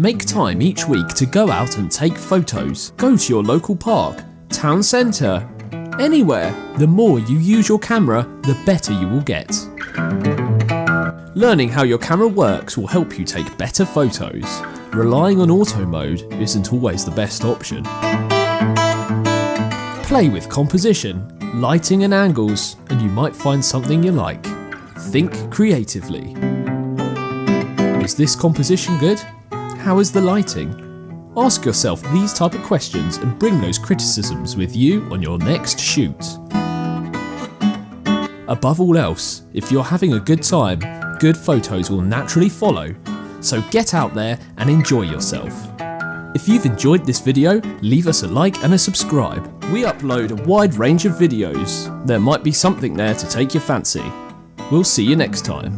Make time each week to go out and take photos. Go to your local park, town centre, anywhere. The more you use your camera, the better you will get. Learning how your camera works will help you take better photos. Relying on auto mode isn't always the best option. Play with composition, lighting and angles, and you might find something you like. Think creatively. Is this composition good? How is the lighting? Ask yourself these type of questions and bring those criticisms with you on your next shoot. Above all else, if you're having a good time, good photos will naturally follow. So get out there and enjoy yourself. If you've enjoyed this video, leave us a like and a subscribe. We upload a wide range of videos. There might be something there to take your fancy. We'll see you next time.